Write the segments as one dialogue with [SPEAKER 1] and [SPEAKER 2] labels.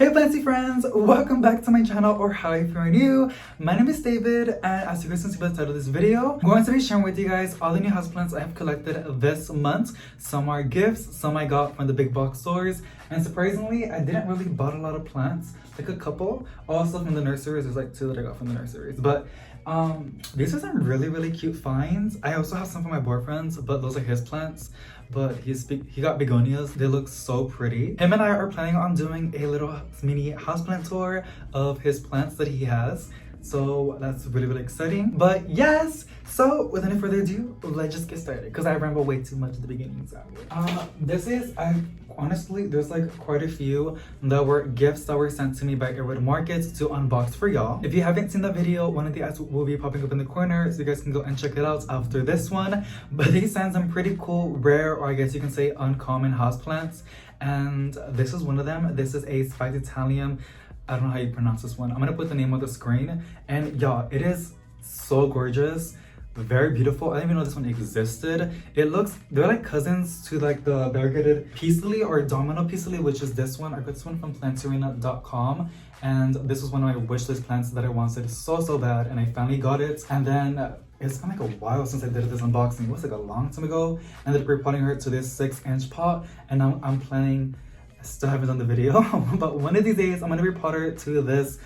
[SPEAKER 1] Hey fancy friends, welcome back to my channel, or hi if you're new. My name is David, and as you guys can see by the title of this video, I'm going to be sharing with you guys all the new houseplants I have collected this month. Some are gifts, some I got from the big box stores, and surprisingly, I didn't really bought a lot of plants, like a couple. Also from the nurseries, there's like two that I got from the nurseries, but these are some really cute finds. I also have some for my boyfriend's, but those are his plants. But he got begonias. They look so pretty. Him and I are planning on doing a little mini houseplant tour of his plants that he has. So that's really exciting. But yes, so without any further ado, let's just get started because I ramble way too much at the beginning. Honestly, there's like quite a few that were gifts that were sent to me by Airwood Markets to unbox for y'all. If you haven't seen the video, one of the ads will be popping up in the corner, so you guys can go and check it out after this one. But they sent some pretty cool, rare, or I guess you can say uncommon houseplants, and this is one of them. This is a spiked Italian. I don't know how you pronounce this one. I'm gonna put the name on the screen, and y'all, it is so gorgeous. Very beautiful. I didn't even know this one existed. They're like cousins to like the variegated peace lily or domino peace lily, which is this one. I got this one from plantarina.com, and this was one of my wish list plants that I wanted so bad, and I finally got it. And then it's been like a while since I did this unboxing. It was like a long time ago. I ended up repotting her to this 6-inch pot, and now I'm planning, I still haven't done the video, but one of these days I'm gonna repot her to this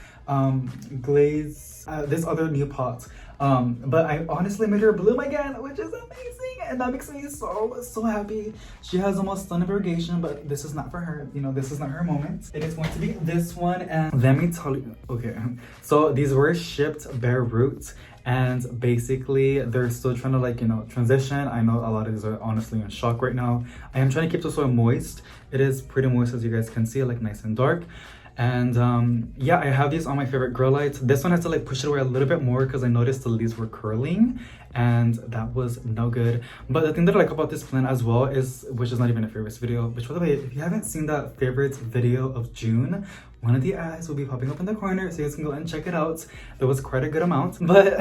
[SPEAKER 1] this other new pot. But I honestly made her bloom again, which is amazing, and that makes me so happy. She has almost stunning variegation, but this is not for her. You know, this is not her moment. It is going to be this one, and let me tell you. Okay, so these were shipped bare root, and basically they're still trying to, like, you know, transition. I know a lot of these are honestly in shock right now. I am trying to keep the soil moist. It is pretty moist, as you guys can see, like nice and dark. And yeah, I have these on my favorite grow lights. This one I had to like push it away a little bit more because I noticed the leaves were curling, and that was no good. But the thing that I like about this plant as well is, which is not even a favorites video, which by the way, if you haven't seen that favorites video of June, one of the ads will be popping up in the corner, so you guys can go and check it out. There was quite a good amount, but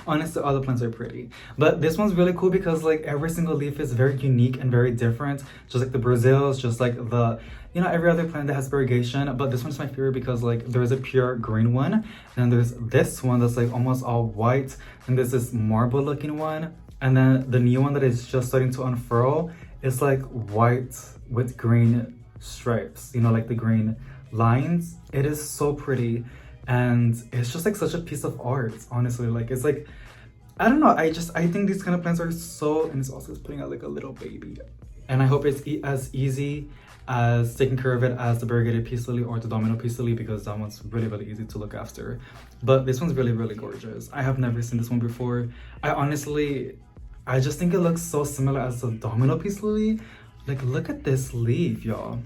[SPEAKER 1] honestly, all the plants are pretty. But this one's really cool because like every single leaf is very unique and very different, just like the Brazils, just like the, you know, every other plant that has variegation. But this one's my favorite because like there's a pure green one, and there's this one that's like almost all white, and there's this marble looking one, and then the new one that is just starting to unfurl is like white with green stripes, you know, like the green lines. It is so pretty, and it's just like such a piece of art, honestly. Like, it's like, I don't know, I think these kind of plants are so, and it's also putting out like a little baby, and I hope it's as easy as taking care of it as the variegated peace lily or the domino peace lily, because that one's really easy to look after. But this one's really gorgeous. I have never seen this one before. I just think it looks so similar as the domino peace lily. Like, look at this leaf, y'all.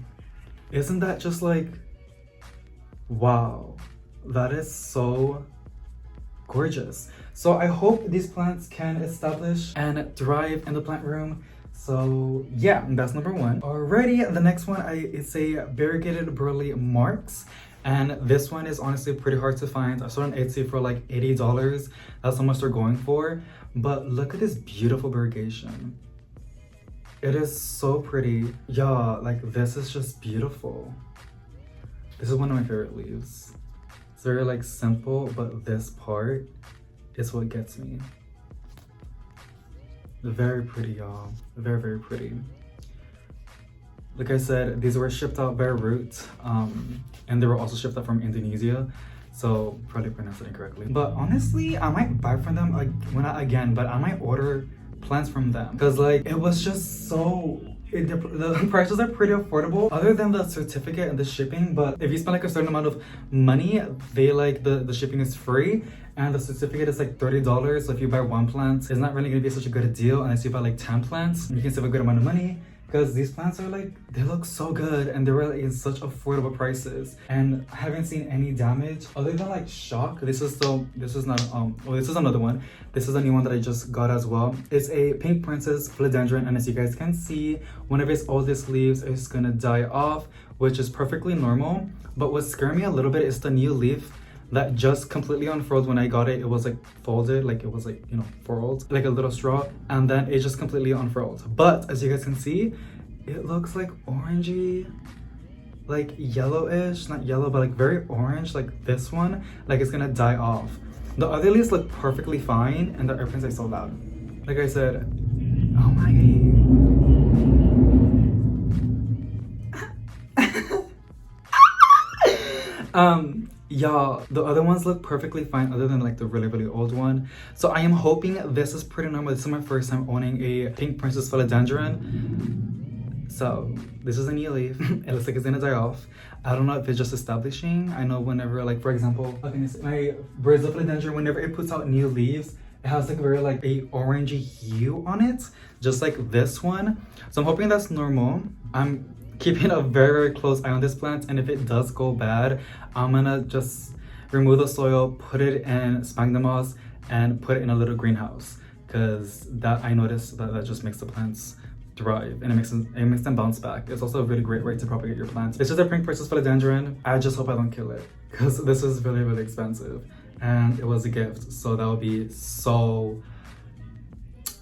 [SPEAKER 1] Isn't that just like, wow, that is so gorgeous. So I hope these plants can establish and thrive in the plant room. So yeah, that's number one. Alrighty, the next one it's a variegated burley marks, and this one is honestly pretty hard to find. I saw it on Etsy for like $80. That's how much they're going for. But look at this beautiful variegation. It is so pretty. Yeah, like this is just beautiful. This is one of my favorite leaves. It's very like simple, but this part is what gets me. Very pretty, y'all. Very pretty. Like I said, these were shipped out by root, and they were also shipped out from Indonesia, so probably pronounced it incorrectly. But honestly, I might buy from them, like, well, not again, but I might order plants from them because like it was just so, the prices are pretty affordable other than the certificate and the shipping. But if you spend like a certain amount of money, they like the shipping is free, and the certificate is like $30. So if you buy one plant, it's not really gonna be such a good deal unless you buy like 10 plants. You can save a good amount of money because these plants are like, they look so good, and they were like in such affordable prices, and I haven't seen any damage other than like shock. This is another one. This is a new one that I just got as well. It's a pink princess philodendron, and as you guys can see, one of its oldest leaves is gonna die off, which is perfectly normal. But what scared me a little bit is the new leaf that just completely unfurled. When I got it, it was like folded, like it was like, you know, furled like a little straw, and then it just completely unfurled. But as you guys can see, it looks like orangey like yellowish, not yellow, but like very orange, like this one, like it's gonna die off. The other leaves look perfectly fine, and the airplanes are so loud. Like I said, oh my god. Y'all, the other ones look perfectly fine other than like the really old one. So I am hoping this is pretty normal. This is my first time owning a pink princess philodendron. So this is a new leaf. It looks like it's gonna die off. I don't know if it's just establishing. I know whenever, like for example, my Brazil philodendron, whenever it puts out new leaves, it has like a very like a orangey hue on it, just like this one. So I'm hoping that's normal. I'm keeping a very close eye on this plant, and if it does go bad, I'm gonna just remove the soil, put it in sphagnum moss, and put it in a little greenhouse, because that I noticed that just makes the plants thrive, and it makes them bounce back. It's also a really great way to propagate your plants. This is a pink princess philodendron. I just hope I don't kill it, because this is really expensive, and it was a gift, so that would be so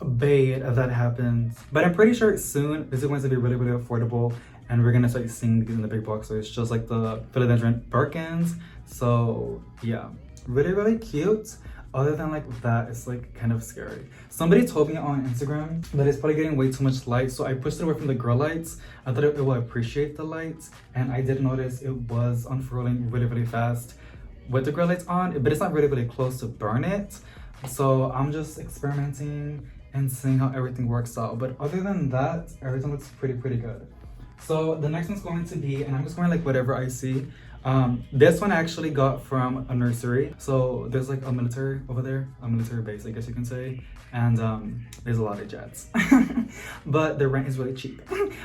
[SPEAKER 1] bad if that happens. But I'm pretty sure soon this is going to be really affordable, and we're gonna start seeing these in the big box stores, just like the philodendron Birkins. So yeah, really cute. Other than like that, it's like kind of scary. Somebody told me on Instagram that it's probably getting way too much light, so I pushed it away from the grow lights. I thought it will appreciate the lights, and I did notice it was unfurling really fast with the grow lights on, but it's not really close to burn it. So I'm just experimenting and seeing how everything works out. But other than that, everything looks pretty good. So the next one's going to be, and I'm just going like whatever I see. This one I actually got from a nursery. So there's like a military over there, a military base, I guess you can say. And there's a lot of jets, but the rent is really cheap.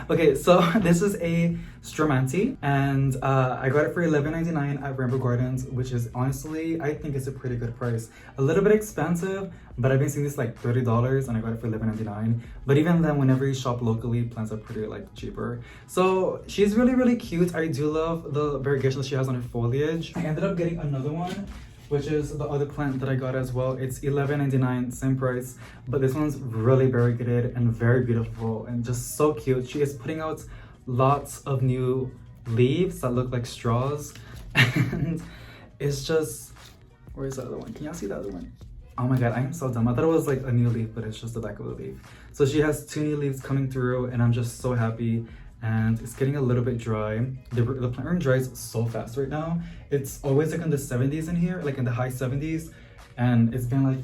[SPEAKER 1] Okay, so this is a Stromanti, and I got it for $11.99 at Rainbow Gardens, which is honestly, I think it's a pretty good price. A little bit expensive, but I've been seeing this like $30, and I got it for $11.99. But even then, whenever you shop locally, plants are pretty like cheaper. So she's really cute. I do love the variegation that she has on her foliage. I ended up getting another one, which is the other plant that I got as well. It's $11.99, same price, but this one's really variegated and very beautiful and just so cute. She is putting out lots of new leaves that look like straws, and it's just, where's the other one? Can y'all see the other one? Oh my god, I am so dumb. I thought it was like a new leaf, but it's just the back of the leaf. So she has 2 new leaves coming through, and I'm just so happy. And it's getting a little bit dry. The plant room dries so fast right now. It's always like in the 70s in here, like in the high 70s, and it's been like,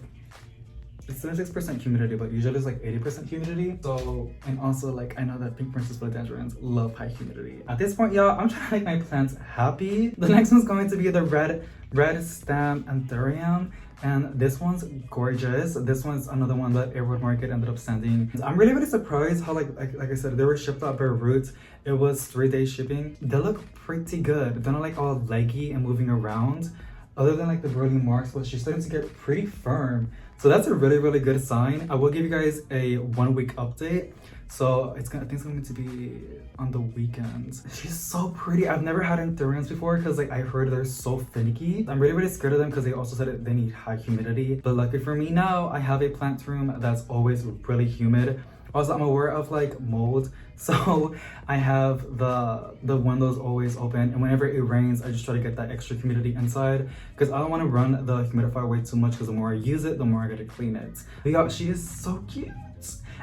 [SPEAKER 1] it's 76% humidity, but usually it's like 80% humidity. So, and also like I know that pink princess philodendrons love high humidity. At this point, y'all, I'm trying to make my plants happy. The next one's going to be the red stem anthurium. And this one's gorgeous. This one's another one that Airwood Market ended up sending. I'm really surprised how like I said, they were shipped out by route. It was 3-day shipping. They look pretty good. They're not like all leggy and moving around. Other than like the burly marks, but she's starting to get pretty firm. So that's a really good sign. I will give you guys a 1-week update. So I think it's going to be on the weekends. She's so pretty. I've never had anthuriums before because like I heard they're so finicky. I'm really scared of them because they also said that they need high humidity. But lucky for me now, I have a plant room that's always really humid. Also, I'm aware of like mold, so I have the windows always open, and whenever it rains, I just try to get that extra humidity inside because I don't want to run the humidifier way too much, because the more I use it, the more I gotta clean it. But yeah, she is so cute.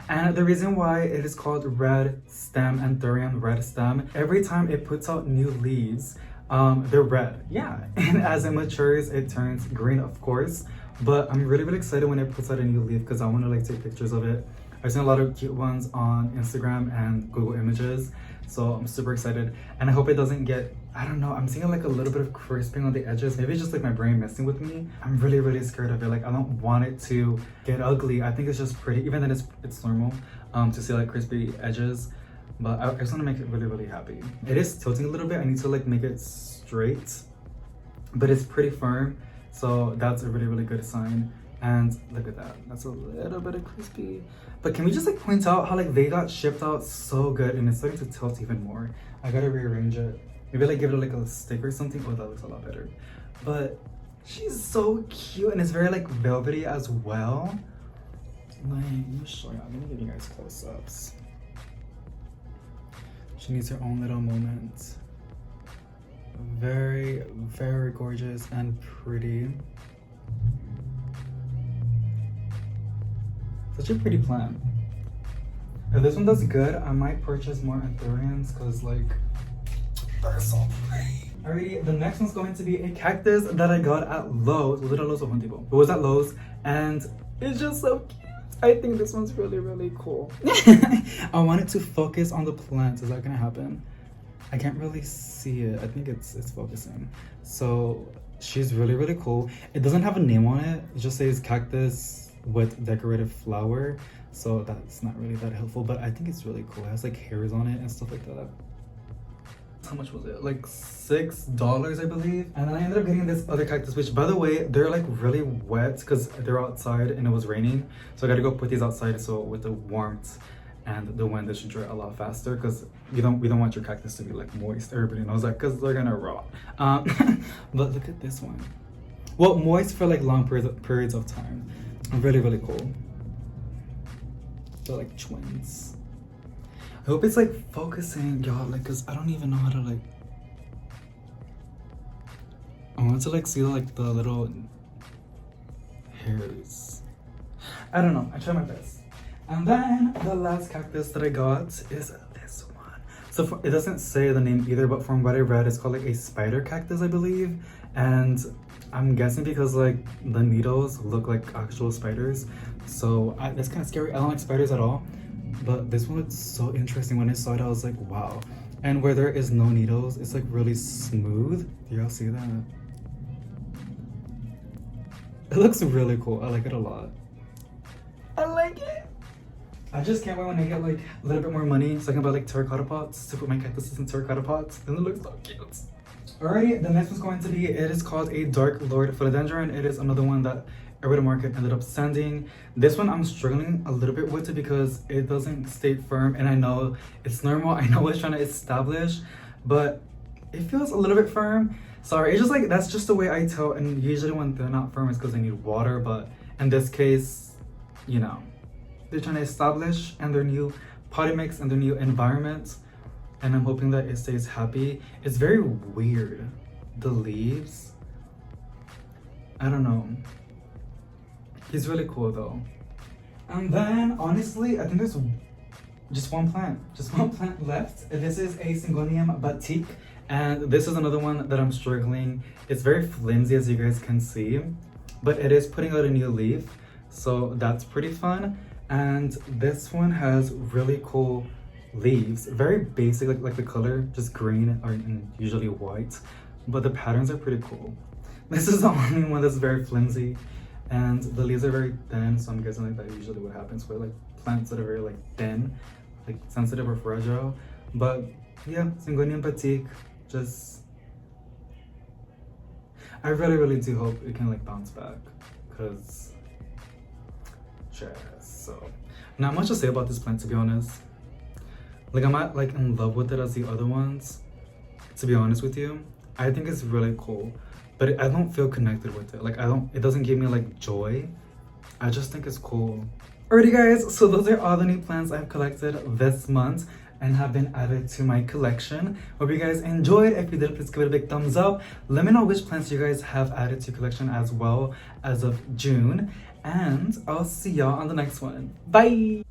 [SPEAKER 1] And the reason why it is called red stem anthurium, red stem, every time it puts out new leaves, they're red. Yeah, and as it matures, it turns green, of course. But I'm really excited when it puts out a new leaf because I want to like take pictures of it. I've seen a lot of cute ones on Instagram and Google Images, so I'm super excited. And I hope it doesn't get, I don't know, I'm seeing like a little bit of crisping on the edges. Maybe it's just like my brain messing with me. I'm really scared of it. Like I don't want it to get ugly. I think it's just pretty, even then it's normal to see like crispy edges. But I just want to make it really happy. It is tilting a little bit. I need to like make it straight, but it's pretty firm. So that's a really good sign. And look at that, that's a little bit of crispy. But can we just like point out how like they got shipped out so good and it's starting to tilt even more. I gotta rearrange it. Maybe like give it like a stick or something. Oh, that looks a lot better. But she's so cute and it's very like velvety as well. Like, let me show you, I'm gonna give you guys close-ups. She needs her own little moment. Very, very gorgeous and pretty. Such a pretty plant. If this one does good, I might purchase more anthurians because like they're so pretty. Alrighty, the next one's going to be a cactus that I got at Lowe's. Was it at Lowe's or Home Depot? It was at Lowe's and it's just so cute. I think this one's really, really cool. I wanted to focus on the plant. Is that gonna happen? I can't really see it. I think it's focusing. So she's really, really cool. It doesn't have a name on it. It just says cactus with decorative flower. So that's not really that helpful, but I think it's really cool. It has like hairs on it and stuff like that. How much was it? Like $6, I believe. And then I ended up getting this other cactus, which by the way, they're like really wet because they're outside and it was raining. So I gotta go put these outside so with the warmth and the wind, they should dry a lot faster because we don't want your cactus to be like moist. Everybody knows that because they're gonna rot. But look at this one. Well, moist for like long periods of time. Really, really cool. They're like twins. I hope it's like focusing, y'all, like, cause I don't even know how to like. I want to like see like the little hairs. I don't know. I try my best. And then the last cactus that I got is this one. So it doesn't say the name either, but from what I read, it's called like a spider cactus, I believe. And I'm guessing because like the needles look like actual spiders. So that's kind of scary. I don't like spiders at all. But this one looks so interesting. When I saw it, I was like, wow. And where there is no needles, it's like really smooth. Do y'all see that? It looks really cool. I like it a lot. I like it. I just can't wait when I get like a little bit more money so I can buy like terracotta pots to put my cactuses in terracotta pots. And it looks so cute. Alrighty, the next one's going to be, it is called a Dark Lord Philodendron. It is another one that Everyday Market ended up sending. This one I'm struggling a little bit with it because it doesn't stay firm, and I know it's normal. I know it's trying to establish, but it feels a little bit firm. Sorry, it's just like, that's just the way I tell, and usually when they're not firm it's because they need water, but in this case, you know, they're trying to establish and their new potting mix and their new environment, and I'm hoping that it stays happy. It's very weird, the leaves. I don't know. He's really cool though. And then honestly, I think there's just one plant left. This is a Syngonium batik, and this is another one that I'm struggling. It's very flimsy, as you guys can see, but it is putting out a new leaf, so that's pretty fun. And this one has really cool leaves, very basic, like the color, just green or usually white, but the patterns are pretty cool. This is the only one that's very flimsy. And the leaves are very thin, so I'm guessing like that usually what happens with like plants that are very like thin, like sensitive or fragile. But yeah, Syngonium batik, just I really, really do hope it can like bounce back, because so not much to say about this plant, to be honest. Like I'm not like in love with it as the other ones, to be honest with you. I think it's really cool, but I don't feel connected with it. Like it doesn't give me like joy. I just think it's cool. Alrighty guys, so those are all the new plants I've collected this month and have been added to my collection. Hope you guys enjoyed. If you did, please give it a big thumbs up. Let me know which plants you guys have added to your collection as well as of June. And I'll see y'all on the next one. Bye!